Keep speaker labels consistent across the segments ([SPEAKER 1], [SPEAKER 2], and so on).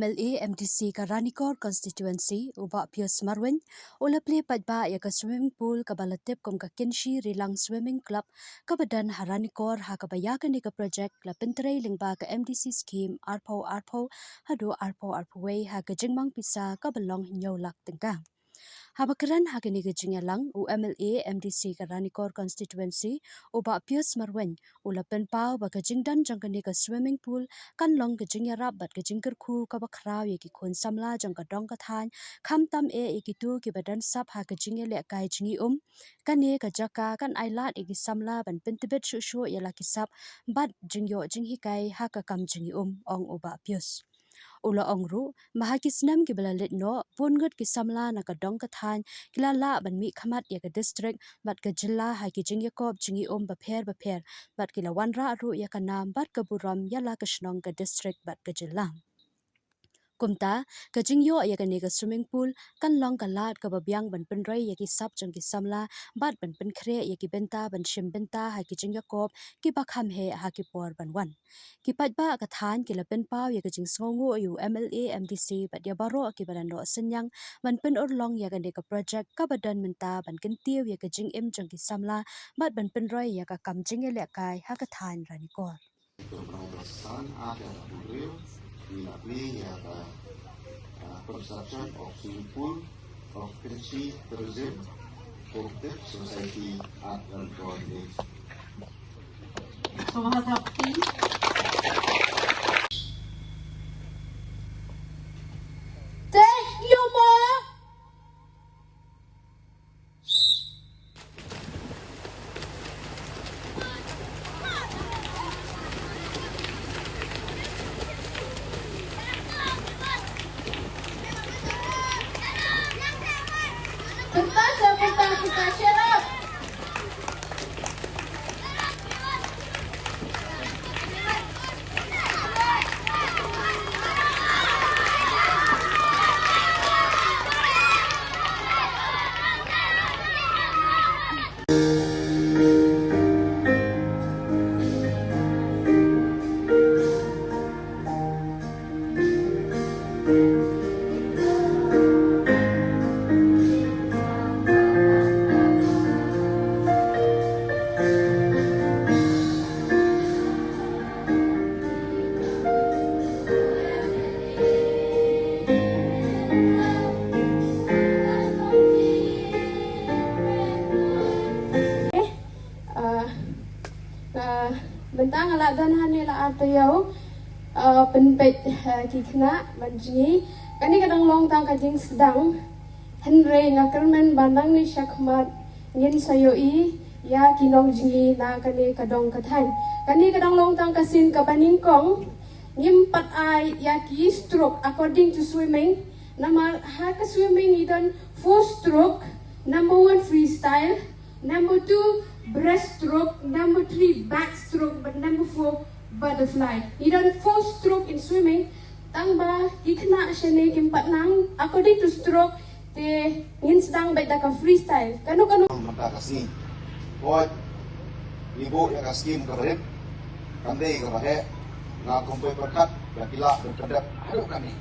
[SPEAKER 1] MLA MDC ka Ranikor constituency uba Pius Marwin ulaple padba ya ka swimming pool ka balatip kom ka Kinshi Rilang Swimming Club ka badan Haranikor ha ka bayakan ka project la pentrei lingba ka MDC scheme arpo hadu arpo way ha ka jingmang pisa ka belong nyolak tengka Habakaran hagani gajingalang u MLA MDC ka Ranikor constituency uba Pius Marwin ulapen pau ba gajingdan jangkani ka swimming pool kan long gajinyarap bat gajingkerku ka bakraw ye ki khon samla jang ka dong ka than kham tam ki tu ki badan sap ha gajingele kai jingi kane ka jaka kan ailat ki samla ban pentibet shu ye la ki sap bat jingyo jinghi kai ha ka kam jingi ong uba Pius Ula ongru mahakisnam ki balalit no pungut ki samla na ka dong ka than kilala ban mi khamat ya ka district bat ka jilla ha ki jing yakob jingi ba pher bat kila wanra ru ya ka nam bat ka buram yala ka shnong ka district bat ka jilla Kumta ka jingyo ya ka ne ka swimming pool kan long ka lat ka babyang ban penrai ya ki sap jang ki samla bat ban penkhre ya ki benta ban shim benta ha ki jing yakob ki bakham he ha ki por ban wan ki patba ka than ki la pen paw ya ka jing songo yu MLA MDC bat ya baro ki badan ro senyang ban pen or long ya ka ne ka project ka badan menta ban kentiu ya ka jing em jang ki samla bat ban penrai ya ka kam jing ele kai ha ka than Ranikor
[SPEAKER 2] Pemberantasan ada real di construction of swimming pool of Kinshi Tourism Cooperative Society at Ranikor.
[SPEAKER 3] Kita shut up. Bentang ala dan hanila atau penpet kikna banjingi kani kadang long tang kajing sedang henry nakermen bandang ni syakmat ngin sayoi ya kinong jingi na kani kadong kathan kani kadang long tang kasin kabaning kong ngimpat ai ya ki stroke according to swimming nama ha ka swimming idon 4 stroke number 1 freestyle number 2 breaststroke, number 3 backstroke, but number 4 butterfly. You done 4 stroke in swimming. Tangba ikna siya ni kimpat nang according to stroke te ngin sedang baik ka freestyle. Kanu
[SPEAKER 2] Mata kasi. Boy, ibu yang kaskim keberit, kandai kebahe, na kumpul perkat, bakila berkedap, aduh kami.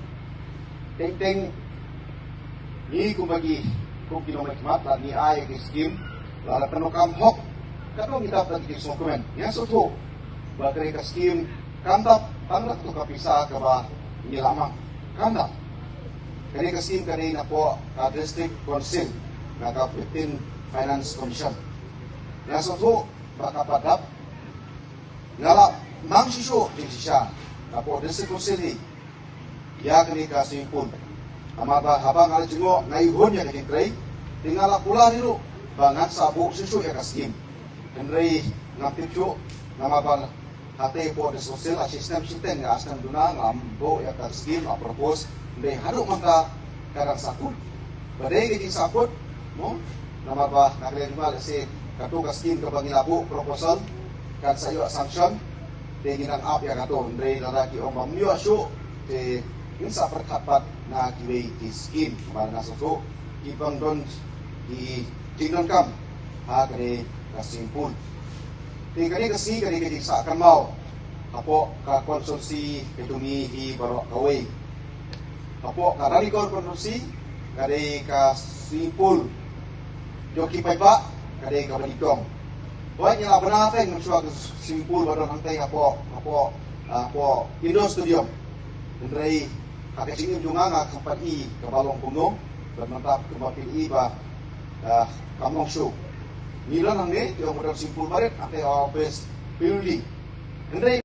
[SPEAKER 2] Ting ni kumbagi, kilometer mat, ni ay kiskim, lalu penukam hok. Kalau kita lagi dokumen, yang satu, bagai kaskim kantap, tanggal tu kapisa kaba ini lama, kantap. Kini kaskim kini napo district council, naga 15 finance commission. Yang satu, baka padap, ngala mang siso di sisa, napo district council ni, ya kini kaskim pun. Amaba habang ada jengo naihon yang kini kray, tinggal pula dulu, bangat sabuk siso ya kaskim. Henry ngapicu nama bang hati po de social assistant sistem nga askan duna ngambo ya ka scheme a propose de haruk maka karang sakut badai gigi sakut mo nama ba naklen mal si katu ka scheme ka bangilabu proposal kan sayo sanction de ginang up ya kato Henry lalaki om mamyo asu de insa perkapat na kiwei di scheme kemarin nasuko ibang don di tingnan kam ha kare kasimpun. Tingkali kasi kali sa akan mau. Apo ka konsorsi ketumi di barok kaway. Apo karanikor konstruksi kadai ka simpul joki paipa kadai ka badikong. Buat yang benar teng mencuak simpul badon hangtai apo Indo Studio. Dari kakek sini juga ngak sempat i ke balong punung dan mantap ke mapil i ba kamong show. Nilan hangge yang modal simpul baret ate awal bes pilih. Dari